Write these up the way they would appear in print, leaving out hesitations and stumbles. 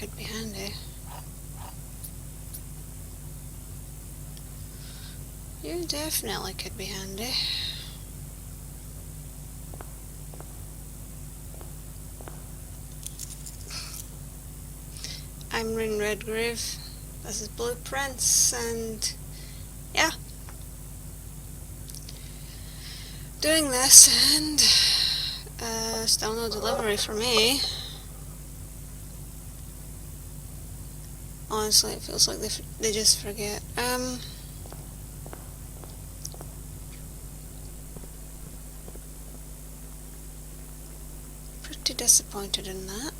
could be handy. You definitely could be handy. I'm Rayne Redgrave. This is Blueprints, and yeah, doing this, and still no delivery for me. Honestly, it feels like they just forget. Pretty disappointed in that.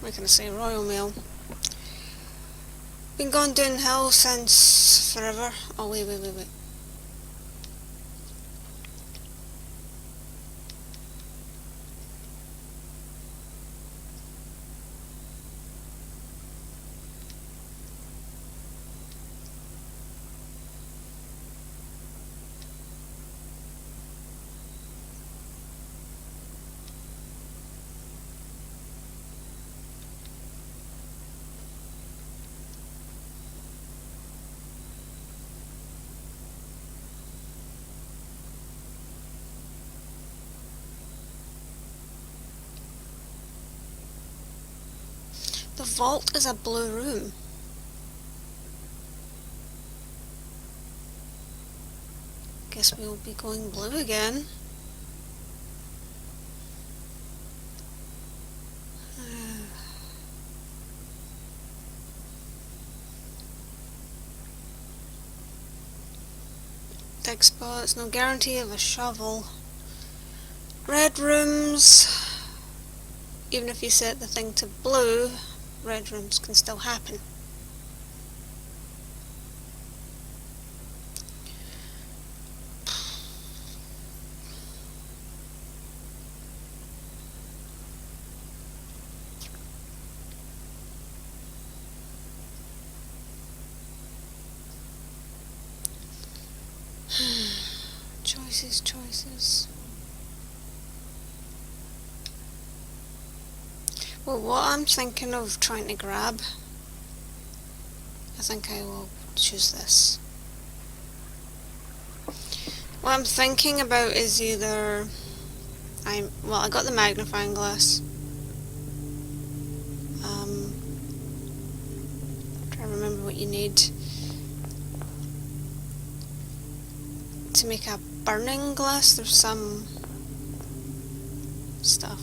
What can I say? Royal Mail. Been going downhill since forever. Oh wait. The vault is a blue room. Guess we'll be going blue again. Dig spots, no guarantee of a shovel. Red rooms. Even if you set the thing to blue, red rooms can still happen. Choices. Well, what I'm thinking of trying to grab, I think I will choose this. What I'm thinking about is either I got the magnifying glass. I'm trying to remember what you need to make a burning glass. There's some stuff.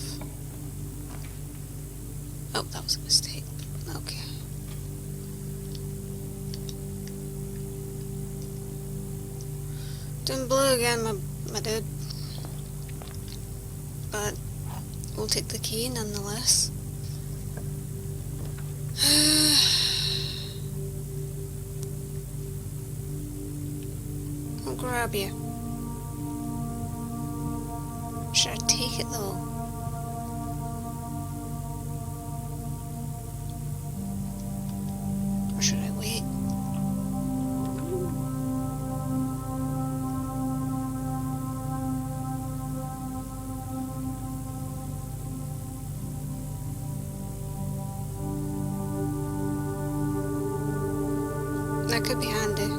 Oh, that was a mistake. Okay. Doing blue again, my dude. But we'll take the key nonetheless. I'll grab you. Should I take it though? Or should I wait? That could be handy.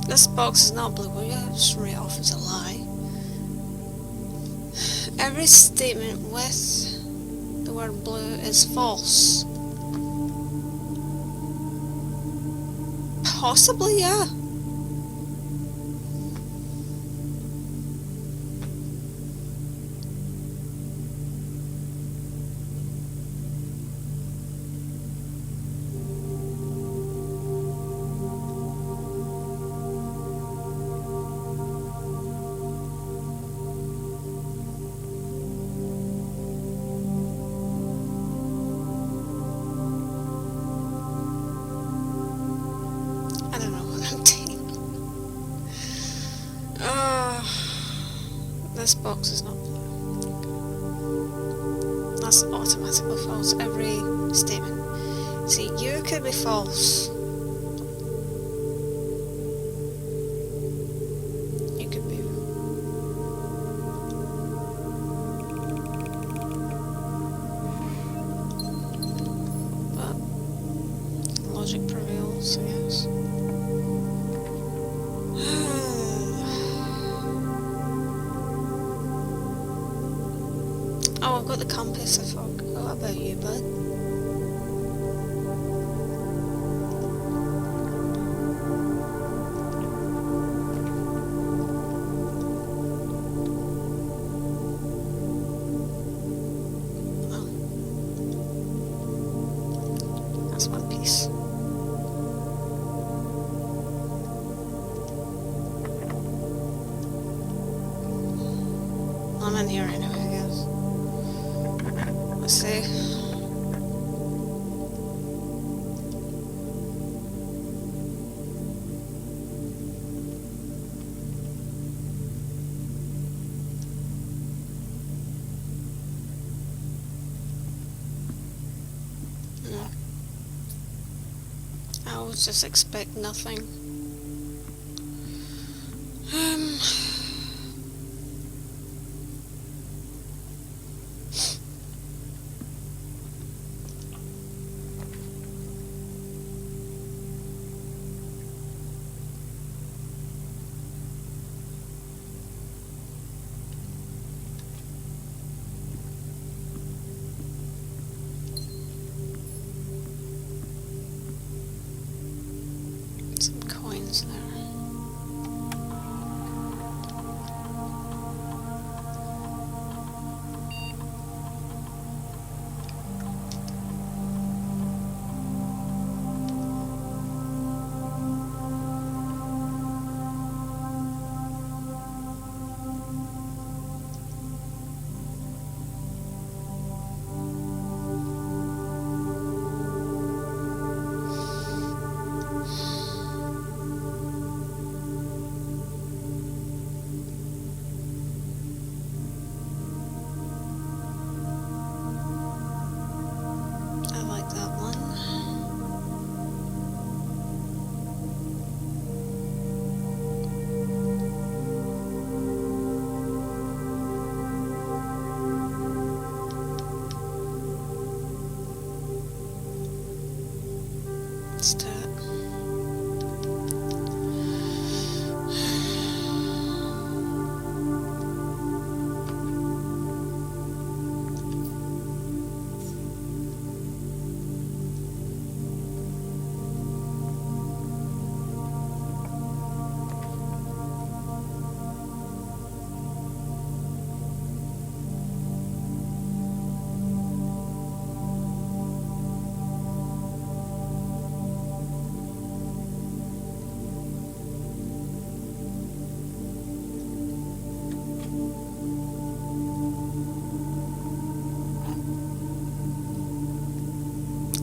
This box is not blue, will you? Just write off as a lie. Every statement with the word blue is false. Possibly, yeah. I don't know what I'm doing. This box is not blue. That's automatically false. Every statement. See, you could be false. You could be. But logic prevails, I guess. Oh, I've got the compass. I forgot about you, bud. Oh. That's one piece. I'm in here anyway, I guess. Let's see. I would just expect nothing. Some coins there. I like that one. Let's do it.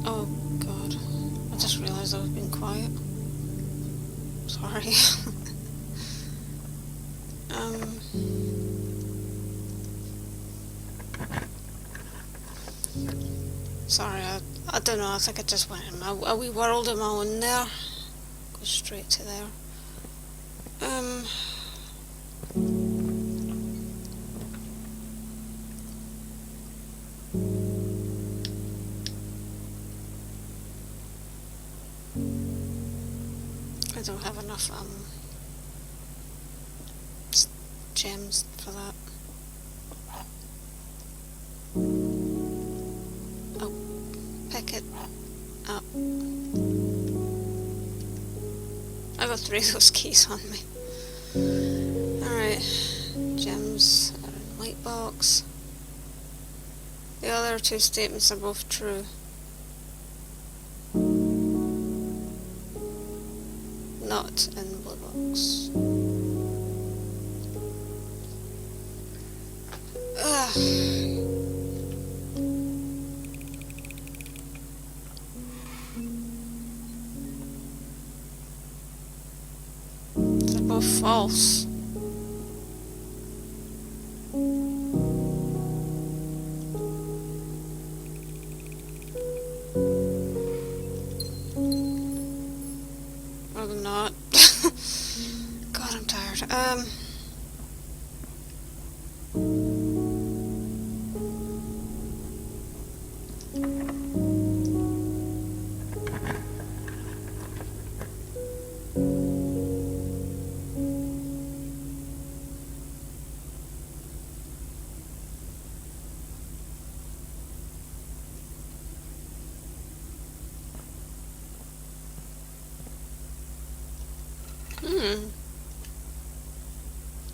Oh god, I just realised I was being quiet. Sorry. Sorry, I don't know, I think I just went in a wee world of my own there. Go straight to there. I don't have enough gems for that. all three of those keys on me. Alright, gems are in white box. The other two statements are both true. Not in blue box. Ugh. They're both false. Or they're not. God, I'm tired.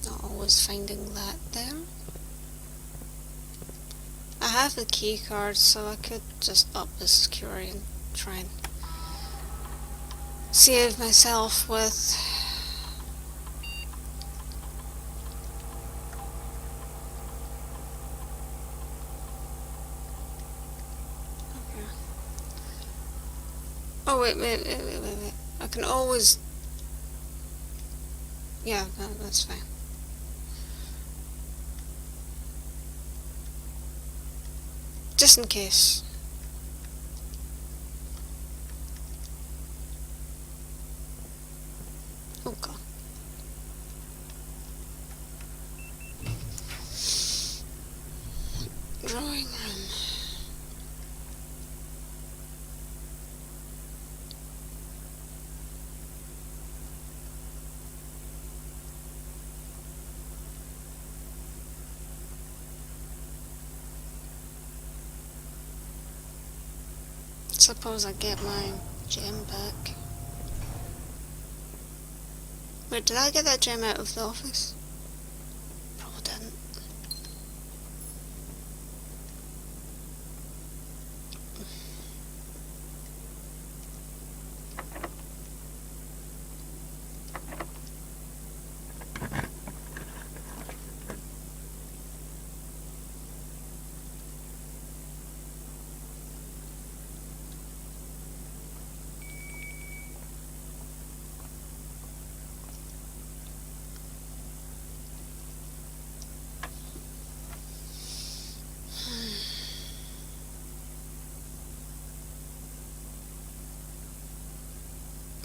Not always finding that there. I have the key card, so I could just up the security and try and save myself with okay. Oh wait. I can always, yeah, that's fine. Just in case. Oh god. Drawing room. Suppose I get my gem back. Wait, did I get that gem out of the office? Probably didn't.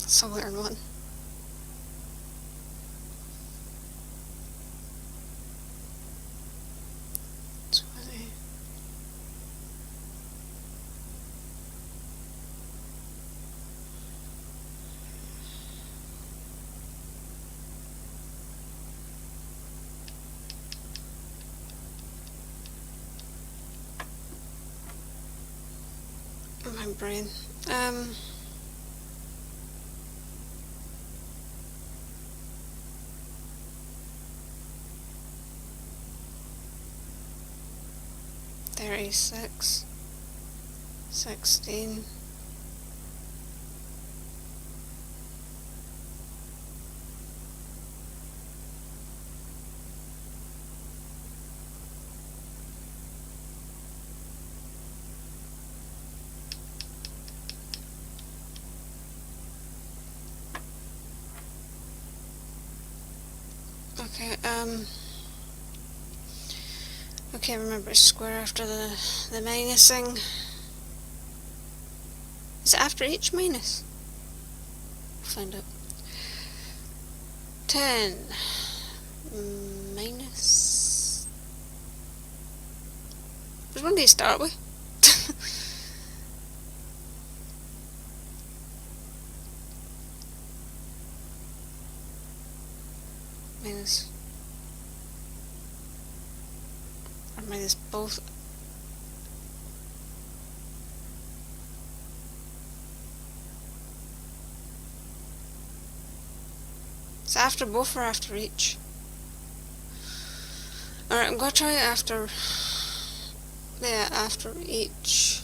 That's a weird one. My brain. 36, 16. Okay, okay, remember square after the minusing. Is it after each minus? We'll find out. 10 minus. Which one do you start with? Minus. Or minus both. It's after both or after each? Alright, I'm gonna try it after. Yeah, after each.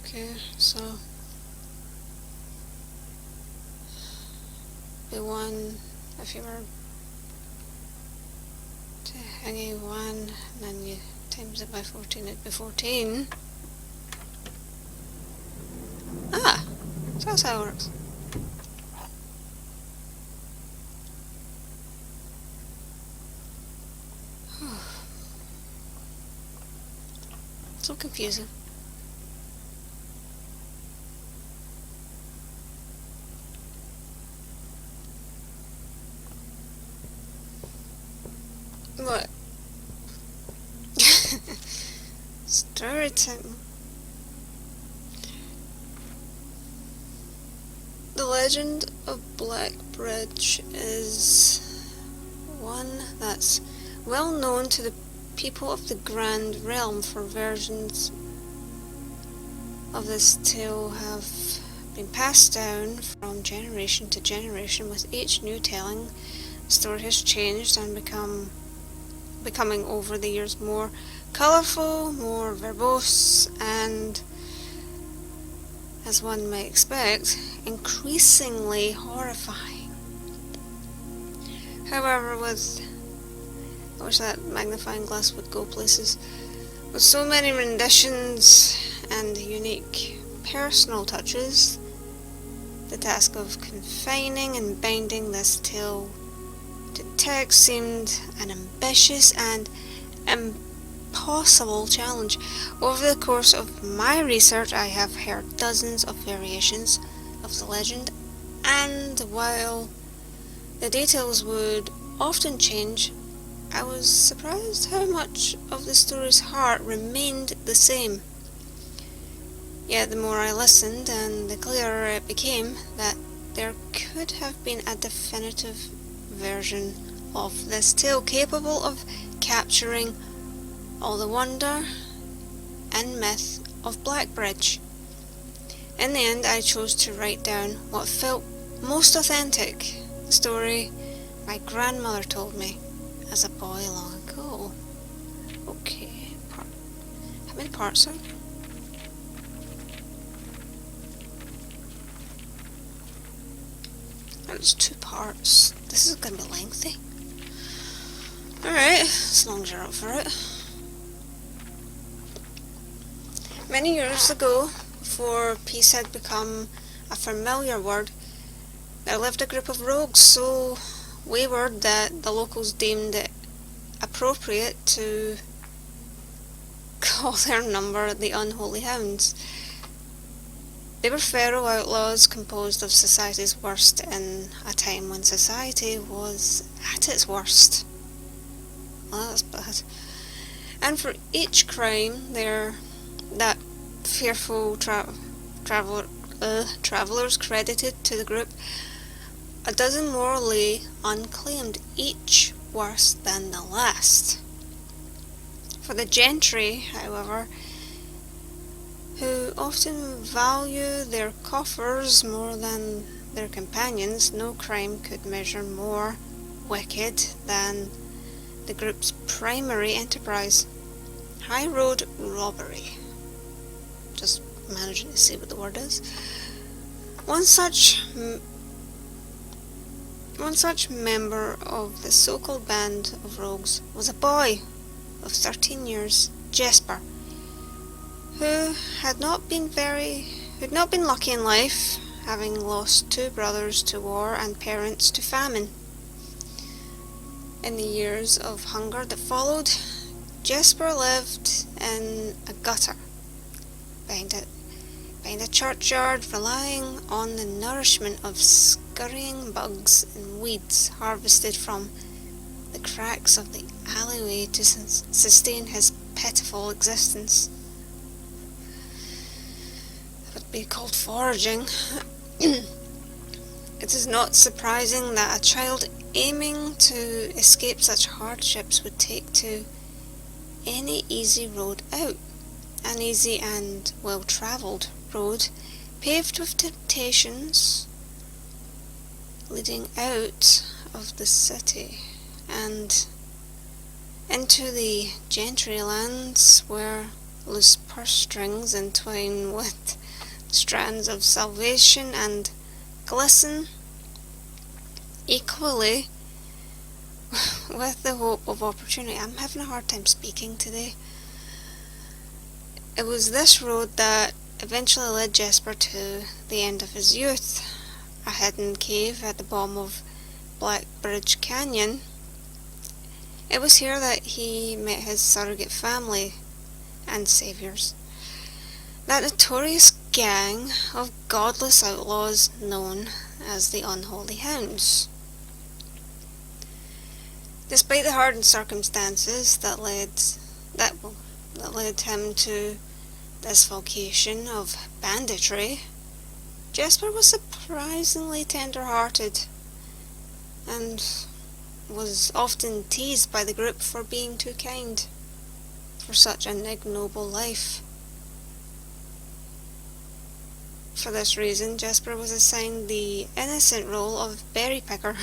Okay, so the one, if you were to hang a 1 and then you times it by 14, it'd be 14. Ah, so that's how it works. So confusing. What? Story time. The legend of Blackbridge is one that's well known to the people of the Grand Realm, for versions of this tale have been passed down from generation to generation. With each new telling, the story has changed and becoming over the years more colourful, more verbose, and, as one might expect, increasingly horrifying. However, I wish that magnifying glass would go places. With so many renditions and unique personal touches, the task of confining and binding this tale to text seemed an ambitious and impossible challenge. Over the course of my research, I have heard dozens of variations of the legend, and while the details would often change, I was surprised how much of the story's heart remained the same. Yet the more I listened, and the clearer it became that there could have been a definitive version of this tale capable of capturing all the wonder and myth of Blackbridge. In the end, I chose to write down what felt most authentic, the story my grandmother told me as a boy long ago. Okay, how many parts are there? There's 2 parts. This is going to be lengthy. Alright, as long as you're up for it. Many years ago, before peace had become a familiar word, there lived a group of rogues so wayward that the locals deemed it appropriate to call their number the Unholy Hounds. They were feral outlaws composed of society's worst in a time when society was at its worst. Well, that's bad. And for each crime, that fearful travellers credited to the group, a dozen more lay unclaimed, each worse than the last. For the gentry, however, who often value their coffers more than their companions, no crime could measure more wicked than the group's primary enterprise: high road robbery. Just managing to see what the word is. One such member of the so-called band of rogues was a boy of 13 years, Jesper, who had not been lucky in life, having lost 2 brothers to war and parents to famine. In the years of hunger that followed, Jesper lived in a gutter behind a churchyard, relying on the nourishment of scurrying bugs and weeds harvested from the cracks of the alleyway to sustain his pitiful existence. It would be called foraging. It is not surprising that a child aiming to escape such hardships would take to any easy road out, an easy and well-travelled road, paved with temptations leading out of the city and into the gentry lands where loose purse strings entwine with strands of salvation and glisten equally with the hope of opportunity. I'm having a hard time speaking today. It was this road that eventually led Jesper to the end of his youth, a hidden cave at the bottom of Blackbridge Canyon. It was here that he met his surrogate family and saviours, that notorious gang of godless outlaws known as the Unholy Hounds. Despite the hardened circumstances that led him to this vocation of banditry, Jesper was surprisingly tender-hearted and was often teased by the group for being too kind for such an ignoble life. For this reason, Jesper was assigned the innocent role of berry picker.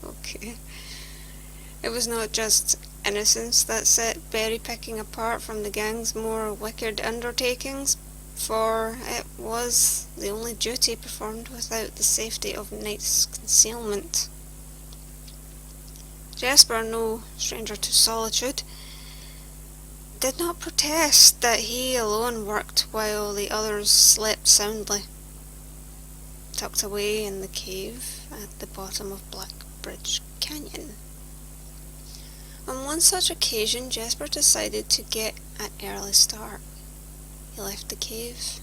Okay. It was not just innocence that set berry picking apart from the gang's more wicked undertakings, for it was the only duty performed without the safety of night's concealment. Jesper, no stranger to solitude, did not protest that he alone worked while the others slept soundly, tucked away in the cave at the bottom of Blackbridge Canyon. On one such occasion, Jesper decided to get an early start. He left the cave,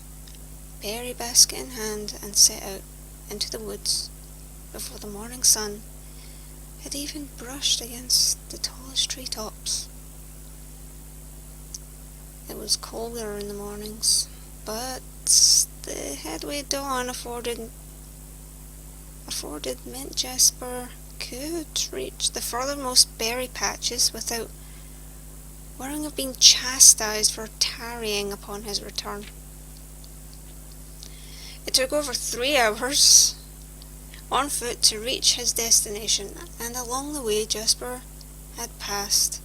berry basket in hand, and set out into the woods before the morning sun had even brushed against the tallest treetops. It was colder in the mornings, but the headway dawn afforded meant Jesper could reach the furthermost berry patches without worrying of being chastised for tarrying upon his return. It took over 3 hours on foot to reach his destination, and along the way Jesper had passed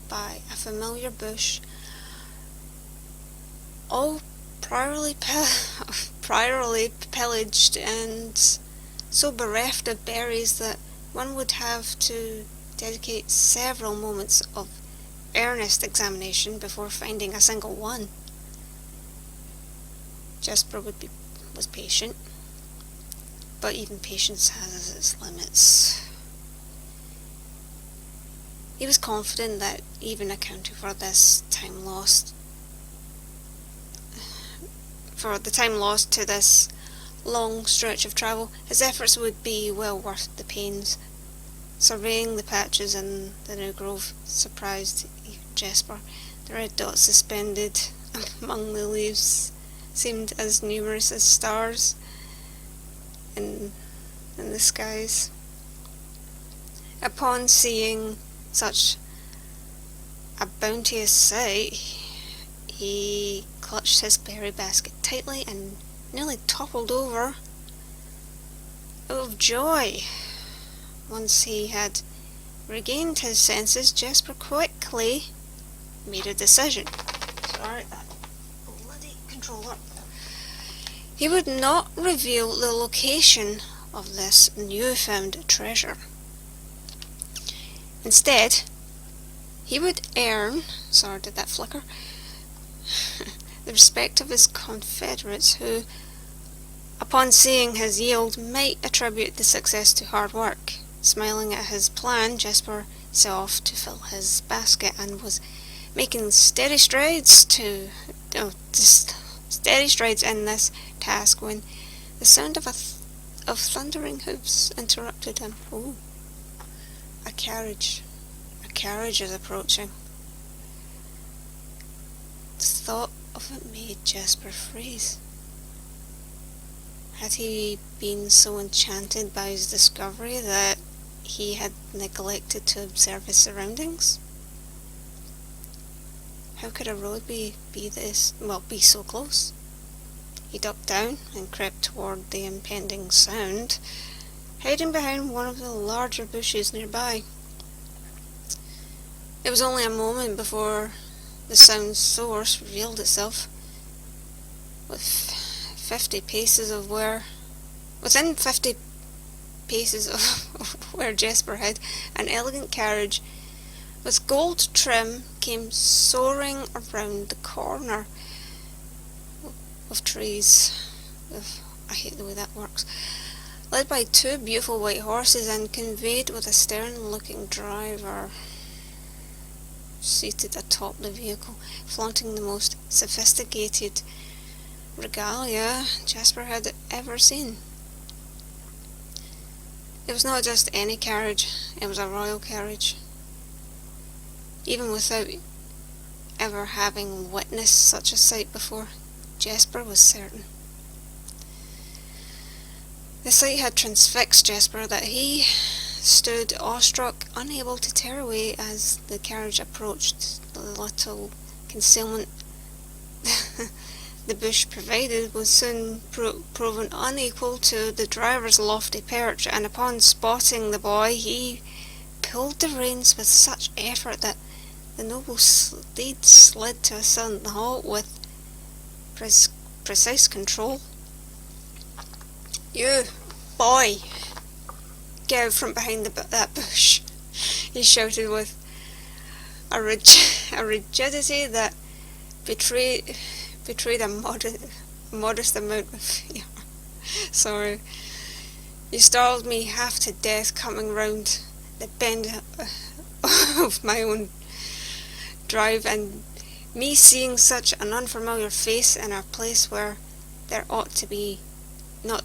by a familiar bush, all priorly pillaged and so bereft of berries that one would have to dedicate several moments of earnest examination before finding a single one. Jesper was patient, but even patience has its limits. He was confident that even accounting for the time lost to this long stretch of travel, his efforts would be well worth the pains. Surveying the patches in the new grove surprised Jesper. The red dots suspended among the leaves seemed as numerous as stars in the skies. Upon seeing such a bounteous sight, he clutched his berry basket tightly and nearly toppled over out of joy. Once he had regained his senses, Jesper quickly made a decision. Sorry, that bloody controller. He would not reveal the location of this newfound treasure. Instead, he would earn, sorry did that flicker, the respect of his confederates who, upon seeing his yield, might attribute the success to hard work. Smiling at his plan, Jesper set off to fill his basket and was making steady strides in this task when the sound of thundering hooves interrupted him. Oh, a carriage is approaching. The thought of it made Jesper freeze. Had he been so enchanted by his discovery that he had neglected to observe his surroundings? How could a road be so close? He ducked down and crept toward the impending sound, hiding behind one of the larger bushes nearby. It was only a moment before the sound's source revealed itself. Within 50 paces of where Jasper hid, an elegant carriage with gold trim came soaring around the corner of trees. I hate the way that works. Led by two beautiful white horses and conveyed with a stern-looking driver seated atop the vehicle, flaunting the most sophisticated regalia Jasper had ever seen. It was not just any carriage, it was a royal carriage. Even without ever having witnessed such a sight before, Jasper was certain. The sight had transfixed Jasper that he stood awestruck, unable to tear away as the carriage approached. The little concealment the bush provided was soon proven unequal to the driver's lofty perch, and upon spotting the boy, he pulled the reins with such effort that the noble steed slid to a sudden halt with precise control. "You, boy, get out from behind that bush," he shouted with a rigidity that betrayed a modest amount of fear. "Sorry, you startled me half to death coming round the bend of my own drive, and me seeing such an unfamiliar face in a place where there ought to be not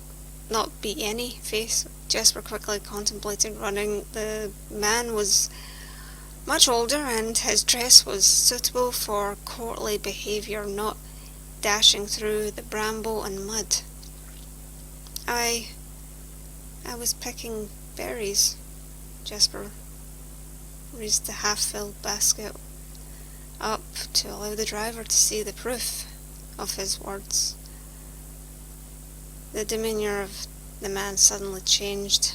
be any face." Jasper quickly contemplated running. The man was much older, and his dress was suitable for courtly behaviour, not dashing through the bramble and mud. I was picking berries." Jasper raised the half-filled basket up to allow the driver to see the proof of his words. The demeanour of the man suddenly changed.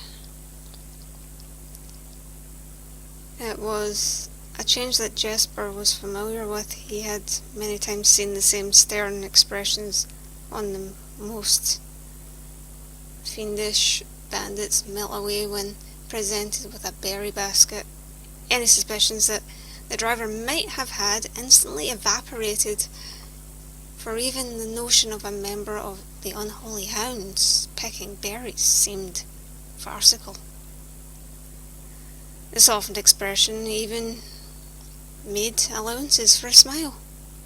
It was a change that Jasper was familiar with. He had many times seen the same stern expressions on the most fiendish bandits melt away when presented with a berry basket. Any suspicions that the driver might have had instantly evaporated, for even the notion of a member of the unholy hounds picking berries seemed farcical. The softened expression even made allowances for a smile.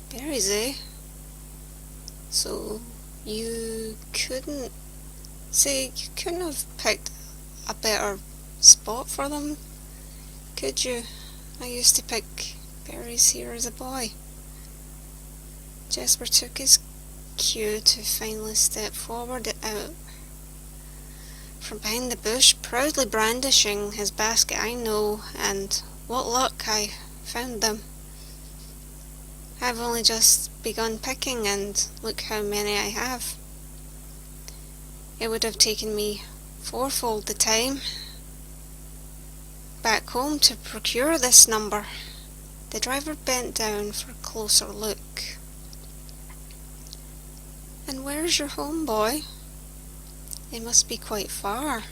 "Berries, eh? So you couldn't have picked a better spot for them, could you? I used to pick berries here as a boy." Jasper took his cue to finally step forward out from behind the bush, proudly brandishing his basket. "I know, and what luck I found them. I've only just begun picking, and look how many I have. It would have taken me fourfold the time back home to procure this number." The driver bent down for a closer look. "And where's your home, boy? It must be quite far."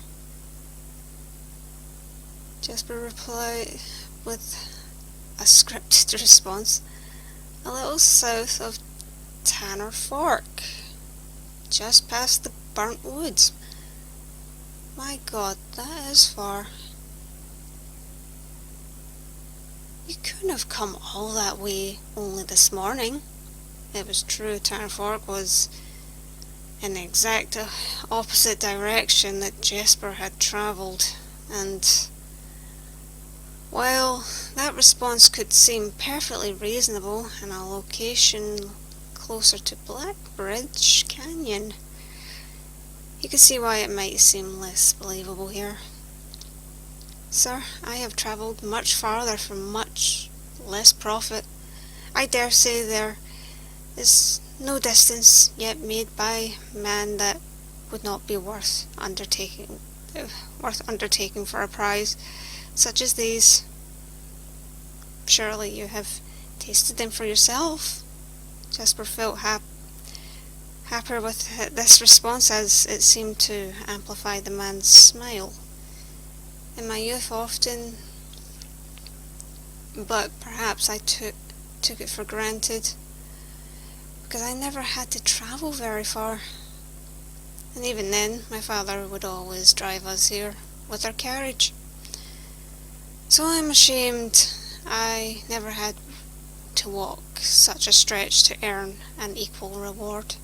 Jasper replied with a scripted response. "A little south of Tanner Fork, just past the burnt woods." "My God, that is far." "You couldn't have come all that way only this morning." It was true, Tanner Fork was in the exact opposite direction that Jasper had travelled, and while that response could seem perfectly reasonable in a location closer to Blackbridge Canyon, he could see why it might seem less believable here. "Sir, I have travelled much farther for much less profit. I dare say there is no distance yet made by man that would not be worth undertaking for a prize such as these. Surely you have tasted them for yourself. Jasper felt happier with this response, as it seemed to amplify the man's smile. In my youth often, but perhaps I took it for granted, because I never had to travel very far. And even then, my father would always drive us here with our carriage. So I'm ashamed I never had to walk such a stretch to earn an equal reward.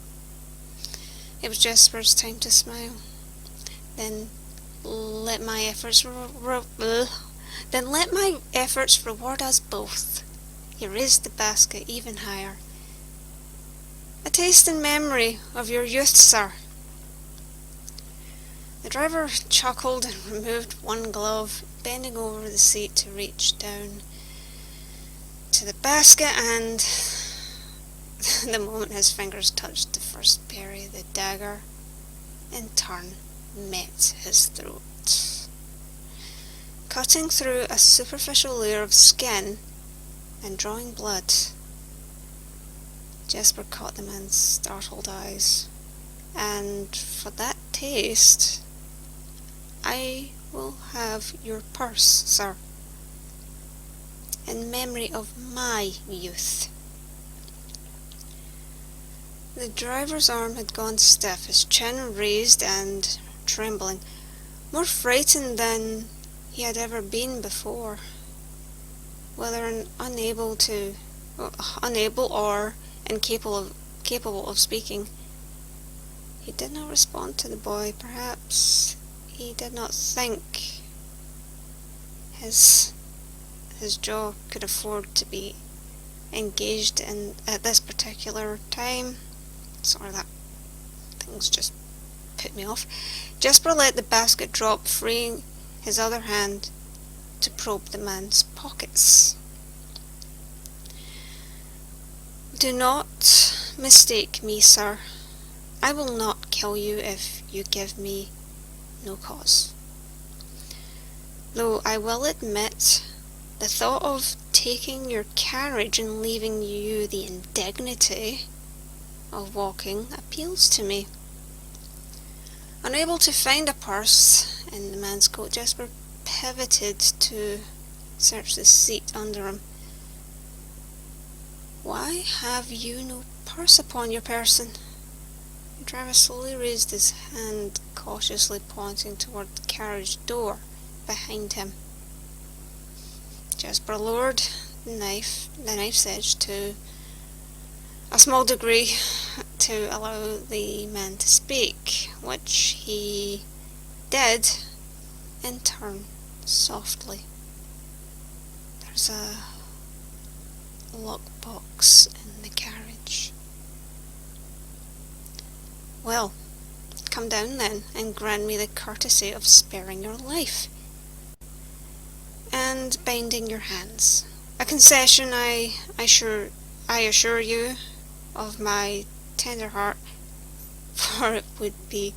It was Jasper's time to smile. Then let my efforts reward us both. He raised the basket even higher. A taste and memory of your youth, sir. The driver chuckled and removed one glove, bending over the seat to reach down to the basket, and the moment his fingers touched the first berry, the dagger in turn met his throat, cutting through a superficial layer of skin and drawing blood. Jasper caught the man's startled eyes. And for that taste, I will have your purse, sir, in memory of my youth. The driver's arm had gone stiff, his chin raised and trembling, more frightened than he had ever been before. Whether unable or incapable of speaking, he did not respond to the boy. Perhaps he did not think his jaw could afford to be engaged in at this particular time. Sorry, that thing's just put me off. Jasper let the basket drop, freeing his other hand to probe the man's pockets. Do not mistake me, sir. I will not kill you if you give me no cause. Though I will admit, the thought of taking your carriage and leaving you the indignity of walking appeals to me. Unable to find a purse in the man's coat, Jasper pivoted to search the seat under him. Why have you no purse upon your person? The driver slowly raised his hand, cautiously pointing toward the carriage door behind him. Jasper lowered the knife's edge to a small degree to allow the man to speak, which he did in turn softly. There's a lockbox in the carriage. Well, come down then and grant me the courtesy of sparing your life and binding your hands. A concession I assure you of my tender heart, for it would be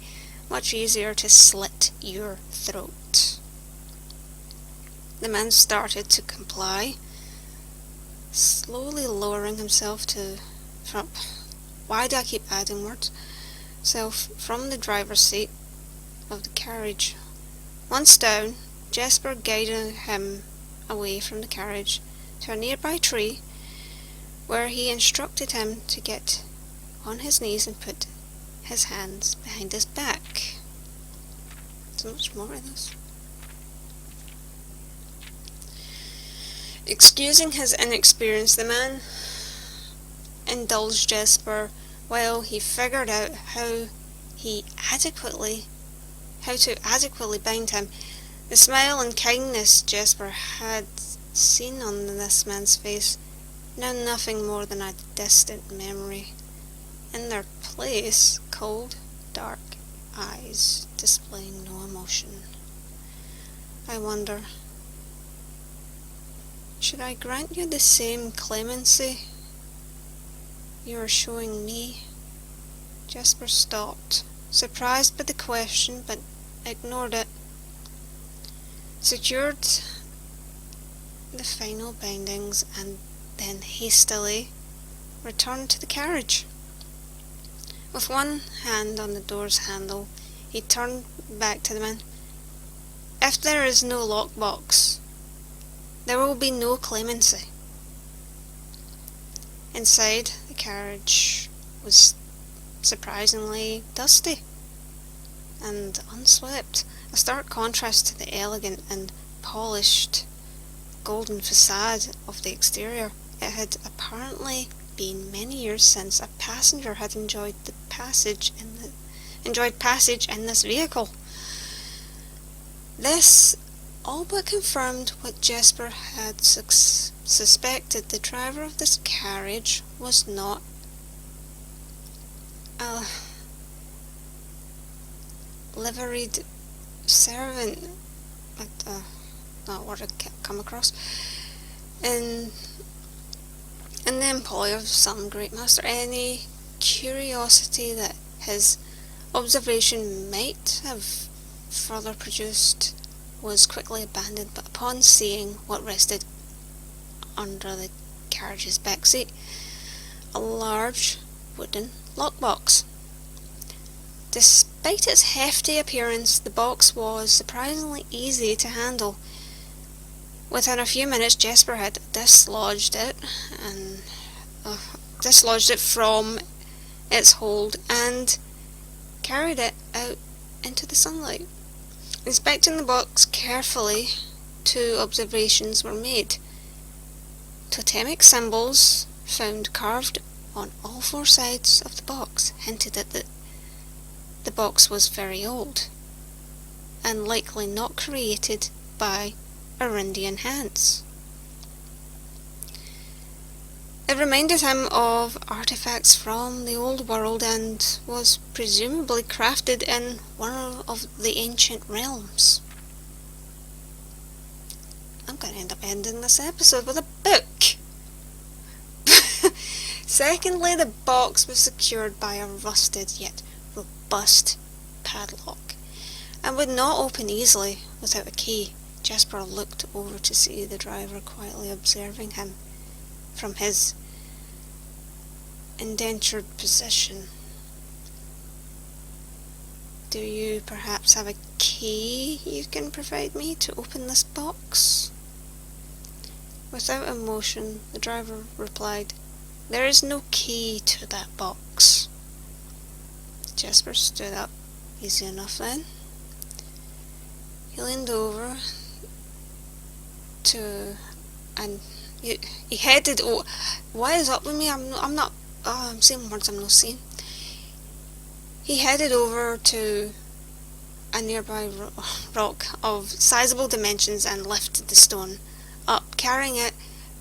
much easier to slit your throat. The man started to comply, slowly lowering himself why do I keep adding words? From the driver's seat of the carriage. Once down, Jasper guided him away from the carriage to a nearby tree, where he instructed him to get on his knees and put his hands behind his back. So much more of this. Excusing his inexperience, the man indulged Jasper while he figured out how to adequately bind him. The smile and kindness Jasper had seen on this man's face, now nothing more than a distant memory. In their place, cold, dark eyes displaying no emotion. I wonder, should I grant you the same clemency You are showing me? Jasper stopped, surprised by the question, but ignored it. Secured the final bindings and then hastily returned to the carriage. With one hand on the door's handle, he turned back to the man. If there is no lockbox, there will be no clemency. Inside, the carriage was surprisingly dusty and unswept, a stark contrast to the elegant and polished golden facade of the exterior. It had apparently been many years since a passenger had enjoyed passage in this vehicle. This all but confirmed what Jasper had suspected. The driver of this carriage was not a liveried servant, not what I'd come across, in the employ of some great master. Any curiosity that his observation might have further produced was quickly abandoned, but upon seeing what rested under the carriage's back seat, a large wooden lockbox. Despite its hefty appearance, the box was surprisingly easy to handle. Within a few minutes, Jasper had dislodged it from its hold and carried it out into the sunlight. Inspecting the box carefully, 2 observations were made. Totemic symbols found carved on all 4 sides of the box hinted that the box was very old and likely not created by Arindian hands. It reminded him of artifacts from the old world and was presumably crafted in one of the ancient realms. I'm going to end up ending this episode with a book. Secondly, the box was secured by a rusted yet robust padlock and would not open easily without a key. Jasper looked over to see the driver quietly observing him from his indentured position. Do you perhaps have a key you can provide me to open this box? Without emotion, the driver replied, "There is no key to that box." Jasper stood up. Easy enough then. He leaned over and he headed. Oh, what is up with me? I'm saying words I'm not saying. He headed over to a nearby rock of sizable dimensions and lifted the stone up, carrying it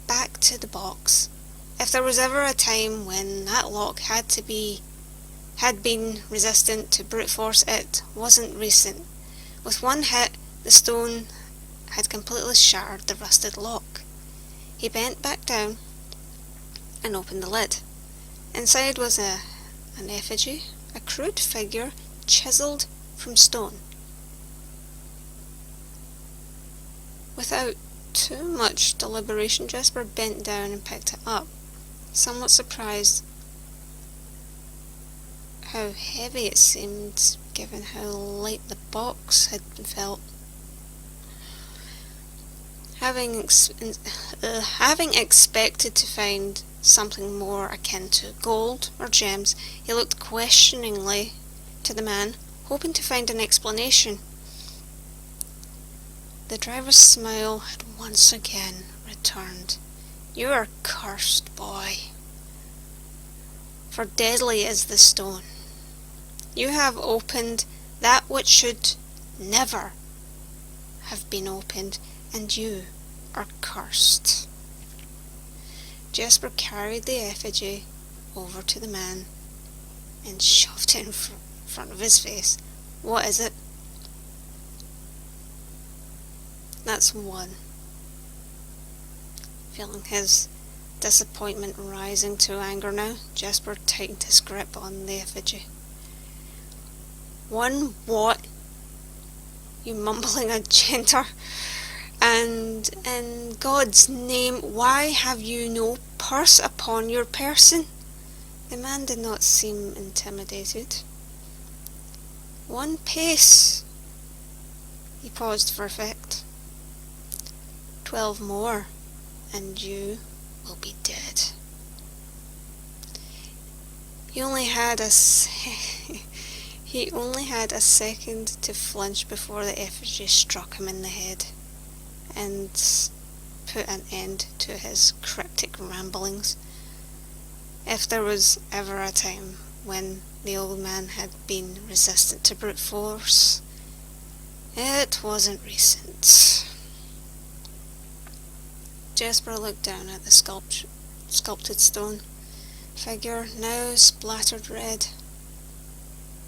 back to the box. If there was ever a time when that lock had been resistant to brute force, it wasn't recent. With one hit, the stone had completely shattered the rusted lock. He bent back down and opened the lid. Inside was an effigy, a crude figure chiselled from stone. Without too much deliberation, Jasper bent down and picked it up, somewhat surprised how heavy it seemed given how light the box had felt. Having expected to find something more akin to gold or gems, he looked questioningly to the man, hoping to find an explanation. The driver's smile had once again returned. "You are cursed, boy, for deadly is the stone. You have opened that which should never have been opened, and you are cursed." Jasper carried the effigy over to the man and shoved it in front of his face. "What is it?" "That's one." Feeling his disappointment rising to anger now, Jasper tightened his grip on the effigy. "One what? You mumbling agenter? And in God's name, why have you no purse upon your person?" The man did not seem intimidated. "One pace." He paused for effect. 12 more, and you will be dead. He only had a second to flinch before the effigy struck him in the head and put an end to his cryptic ramblings. If there was ever a time when the old man had been resistant to brute force, it wasn't recent. Jasper looked down at the sculpted stone figure, now splattered red.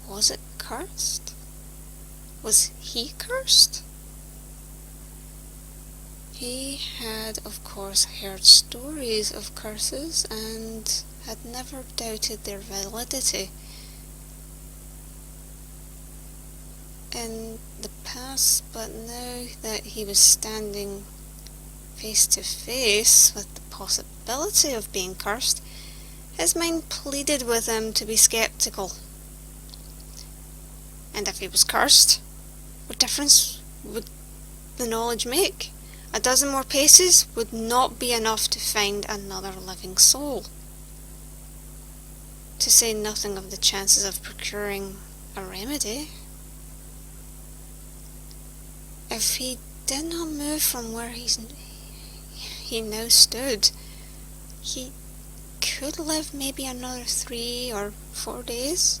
Was it cursed? Was he cursed? He had, of course, heard stories of curses and had never doubted their validity. In the past, but now that he was standing face to face with the possibility of being cursed, his mind pleaded with him to be sceptical. And if he was cursed, what difference would the knowledge make? A dozen more paces would not be enough to find another living soul. To say nothing of the chances of procuring a remedy. If he did not move from where he now stood, he could live maybe another 3 or 4 days.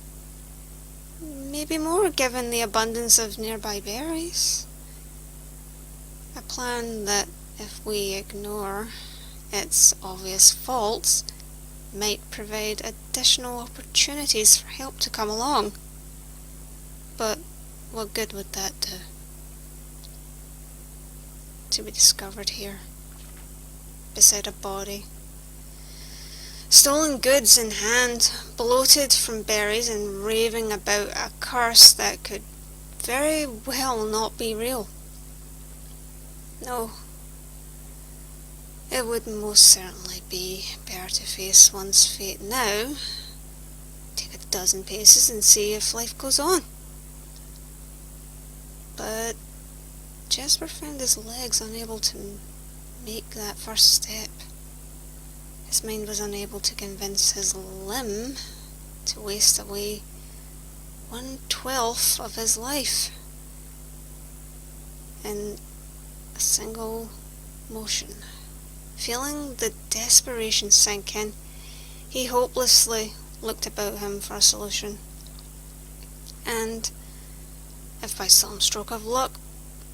Maybe more, given the abundance of nearby berries. A plan that, if we ignore its obvious faults, might provide additional opportunities for help to come along. But what good would that do? To be discovered here, beside a body, stolen goods in hand, bloated from berries and raving about a curse that could very well not be real. No, it would most certainly be better to face one's fate now, take a dozen paces and see if life goes on. But Jasper found his legs unable to make that first step. His mind was unable to convince his limb to waste away 1/12 of his life in a single motion. Feeling the desperation sink in, he hopelessly looked about him for a solution. And if by some stroke of luck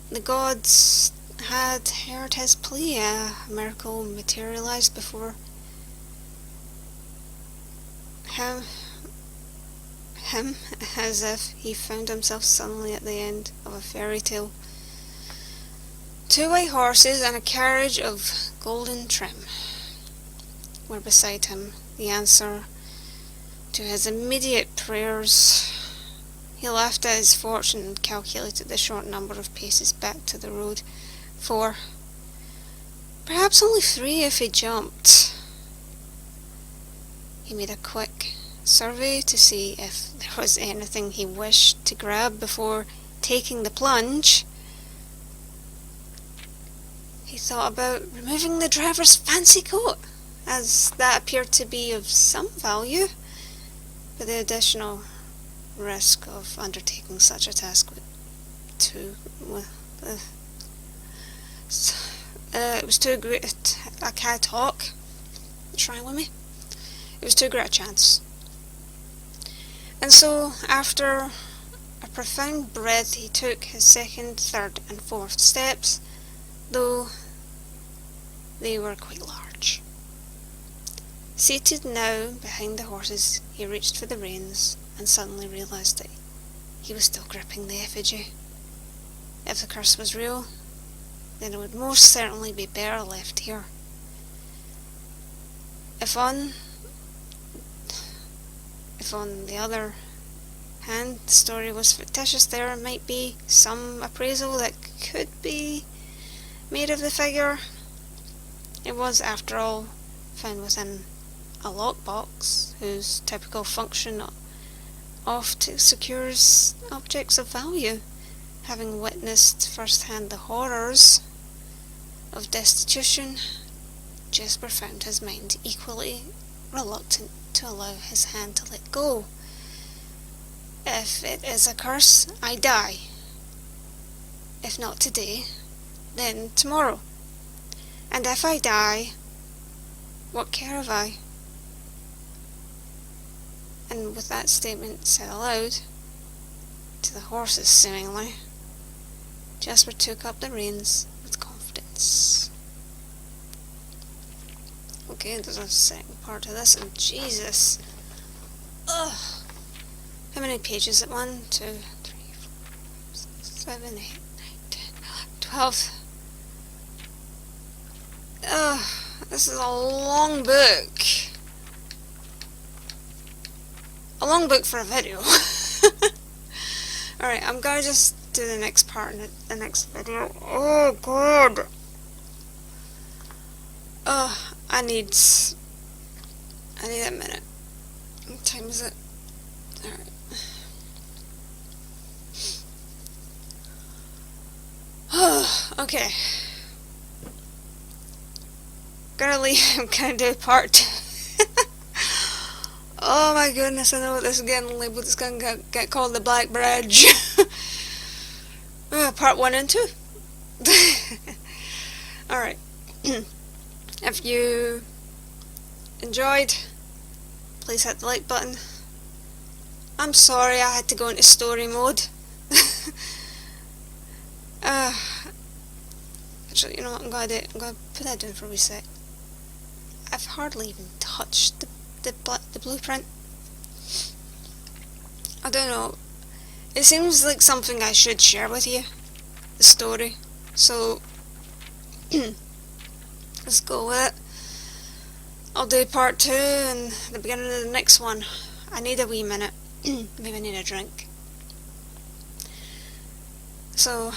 the gods had heard his plea, a miracle materialized before him, as if he found himself suddenly at the end of a fairy tale. 2 white horses and a carriage of golden trim were beside him, the answer to his immediate prayers. He laughed at his fortune and calculated the short number of paces back to the road. 4, perhaps only 3 if he jumped. He made a quick survey to see if there was anything he wished to grab before taking the plunge. He thought about removing the driver's fancy coat, as that appeared to be of some value, but the additional risk of undertaking such a task it was too great. I can't talk. Try with me. It was too great a chance. And so, after a profound breath, he took his 2nd, 3rd and 4th steps, though they were quite large. Seated now behind the horses, he reached for the reins and suddenly realised that he was still gripping the effigy. If the curse was real, then it would most certainly be better left here. If on the other hand the story was fictitious, there might be some appraisal that could be made of the figure. It was, after all, found within a lockbox whose typical function oft secures objects of value. Having witnessed firsthand the horrors of destitution, Jasper found his mind equally reluctant to allow his hand to let go. If it is a curse, I die. If not today, then tomorrow. And if I die, what care have I? And with that statement said aloud, to the horses seemingly, Jasper took up the reins with confidence. Okay, there's a second part to this, and Jesus. Ugh. How many pages is it? 1, 2, 3, 4, 5, 6, 7, 8, 9, 10, 11, 12. Ugh. This is a long book. A long book for a video. Alright, I'm gonna just do the next part in the next video. Oh god. I need a minute. What time is it? Alright. Okay. Gonna leave. I'm gonna do part 2. Oh my goodness, I know what this is getting labeled. It's gonna get called the Blackbridge. Part 1 and 2. Alright. If you enjoyed, please hit the like button. I'm sorry I had to go into story mode. Actually, you know what I'm gonna do? I'm gonna put that down for a wee sec. I've hardly even touched the blueprint. I don't know. It seems like something I should share with you. The story. So let's go with it. I'll do part 2 and the beginning of the next one. I need a wee minute. Maybe I need a drink. So,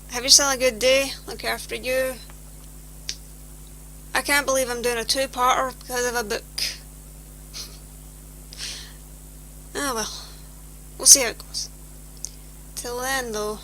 have yourself a good day. Look after you. I can't believe I'm doing a 2-parter because of a book. Oh well. We'll see how it goes. Till then though,